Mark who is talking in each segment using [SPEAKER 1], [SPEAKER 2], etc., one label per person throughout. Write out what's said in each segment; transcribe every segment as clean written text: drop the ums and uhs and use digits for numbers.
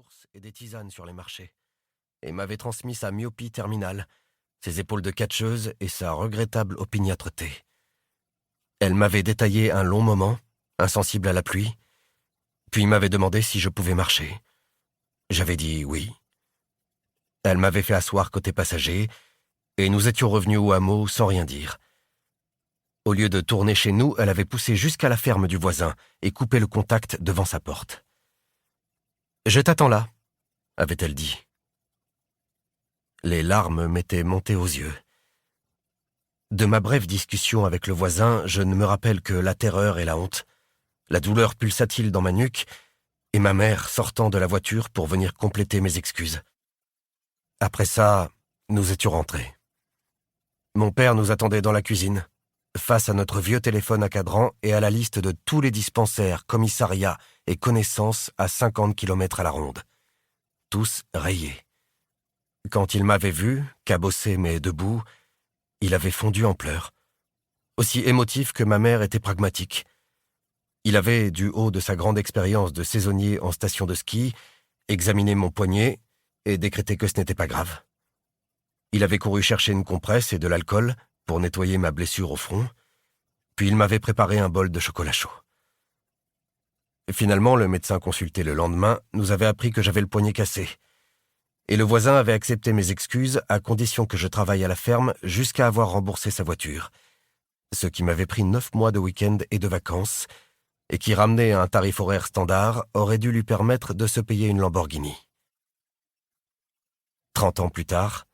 [SPEAKER 1] courses et des tisanes sur les marchés, et m'avait transmis sa myopie terminale, ses épaules de catcheuse et sa regrettable opiniâtreté. Elle m'avait détaillé un long moment, insensible à la pluie, puis m'avait demandé si je pouvais marcher. J'avais dit oui. Elle m'avait fait asseoir côté passager, et nous étions revenus au hameau sans rien dire. Au lieu de tourner chez nous, elle avait poussé jusqu'à la ferme du voisin et coupé le contact devant sa porte. « Je t'attends là », avait-elle dit. Les larmes m'étaient montées aux yeux. De ma brève discussion avec le voisin, je ne me rappelle que la terreur et la honte, la douleur pulsatile dans ma nuque, et ma mère sortant de la voiture pour venir compléter mes excuses. Après ça, nous étions rentrés. Mon père nous attendait dans la cuisine, face à notre vieux téléphone à cadran et à la liste de tous les dispensaires, commissariats et connaissances à 50 km à la ronde. Tous rayés. Quand il m'avait vu, cabossé mais debout, il avait fondu en pleurs. Aussi émotif que ma mère était pragmatique. Il avait, du haut de sa grande expérience de saisonnier en station de ski, examiné mon poignet et décrété que ce n'était pas grave. Il avait couru chercher une compresse et de l'alcool pour nettoyer ma blessure au front, puis il m'avait préparé un bol de chocolat chaud. Finalement, le médecin consulté le lendemain nous avait appris que j'avais le poignet cassé, et le voisin avait accepté mes excuses à condition que je travaille à la ferme jusqu'à avoir remboursé sa voiture, ce qui m'avait pris 9 mois de week-end et de vacances, et qui, ramené à un tarif horaire standard, aurait dû lui permettre de se payer une Lamborghini. 30 ans plus tard,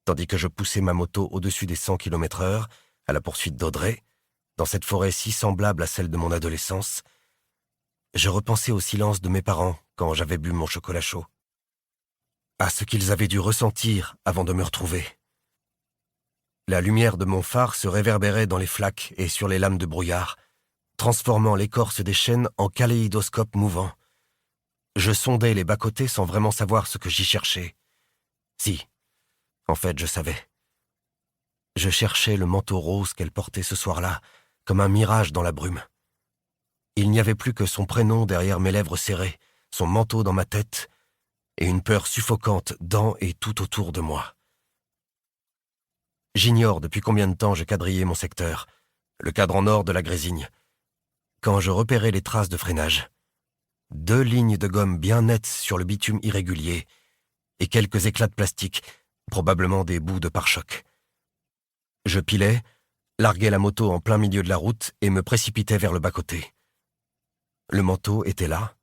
[SPEAKER 1] tandis que je poussais ma moto au-dessus des 100 km/h à la poursuite d'Audrey, dans cette forêt si semblable à celle de mon adolescence, je repensais au silence de mes parents quand j'avais bu mon chocolat chaud, à ce qu'ils avaient dû ressentir avant de me retrouver. La lumière de mon phare se réverbérait dans les flaques et sur les lames de brouillard, transformant l'écorce des chênes en kaléidoscope mouvant. Je sondais les bas-côtés sans vraiment savoir ce que j'y cherchais. Si, en fait, je savais. Je cherchais le manteau rose qu'elle portait ce soir-là, comme un mirage dans la brume. Il n'y avait plus que son prénom derrière mes lèvres serrées, son manteau dans ma tête, et une peur suffocante dans et tout autour de moi. J'ignore depuis combien de temps je quadrillais mon secteur, le cadran nord de la Grésigne, quand je repérais les traces de freinage. 2 lignes de gomme bien nettes sur le bitume irrégulier, et quelques éclats de plastique, probablement des bouts de pare-choc. Je pilais, larguais la moto en plein milieu de la route et me précipitais vers le bas-côté. Le manteau était là,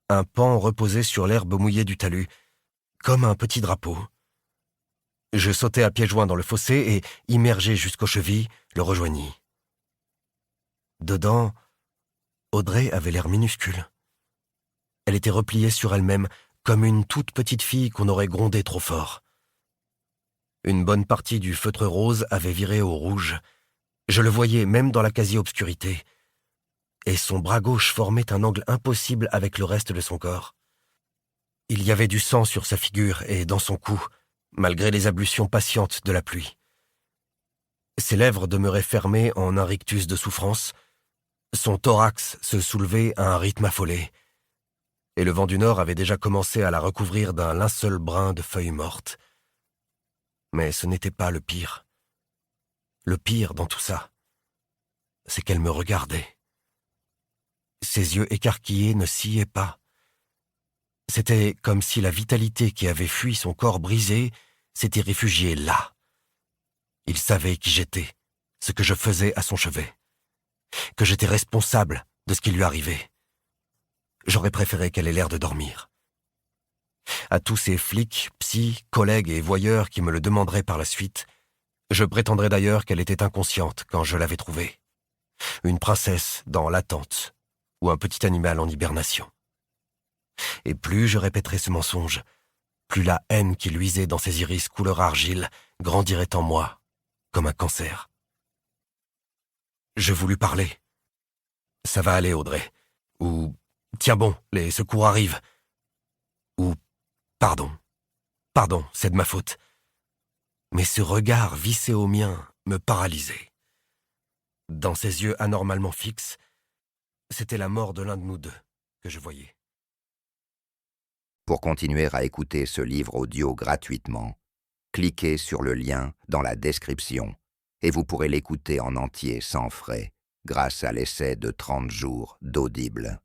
[SPEAKER 1] un pan reposé sur l'herbe mouillée du talus, comme un petit drapeau. Je sautai à pieds joints dans le fossé et, immergé jusqu'aux chevilles, le rejoignis. Dedans, Audrey avait l'air minuscule. Elle était repliée sur elle-même, comme une toute petite fille qu'on aurait grondée trop fort. Une bonne partie du feutre rose avait viré au rouge. Je le voyais même dans la quasi-obscurité. Et son bras gauche formait un angle impossible avec le reste de son corps. Il y avait du sang sur sa figure et dans son cou, malgré les ablutions patientes de la pluie. Ses lèvres demeuraient fermées en un rictus de souffrance. Son thorax se soulevait à un rythme affolé. Et le vent du nord avait déjà commencé à la recouvrir d'un linceul brun de feuilles mortes. Mais ce n'était pas le pire. Le pire dans tout ça, c'est qu'elle me regardait. Ses yeux écarquillés ne sciaient pas. C'était comme si la vitalité qui avait fui son corps brisé s'était réfugiée là. Il savait qui j'étais, ce que je faisais à son chevet, que j'étais responsable de ce qui lui arrivait. J'aurais préféré qu'elle ait l'air de dormir. À tous ces flics, psys, collègues et voyeurs qui me le demanderaient par la suite, je prétendrais d'ailleurs qu'elle était inconsciente quand je l'avais trouvée. Une princesse dans l'attente, ou un petit animal en hibernation. Et plus je répéterais ce mensonge, plus la haine qui luisait dans ses iris couleur argile grandirait en moi, comme un cancer. Je voulus parler. « Ça va aller, Audrey. » Ou « Tiens bon, les secours arrivent. » Ou « Pardon, c'est de ma faute. » Mais ce regard vissé au mien me paralysait. Dans ses yeux anormalement fixes, c'était la mort de l'un de nous deux que je voyais.
[SPEAKER 2] Pour continuer à écouter ce livre audio gratuitement, cliquez sur le lien dans la description et vous pourrez l'écouter en entier sans frais grâce à l'essai de 30 jours d'Audible.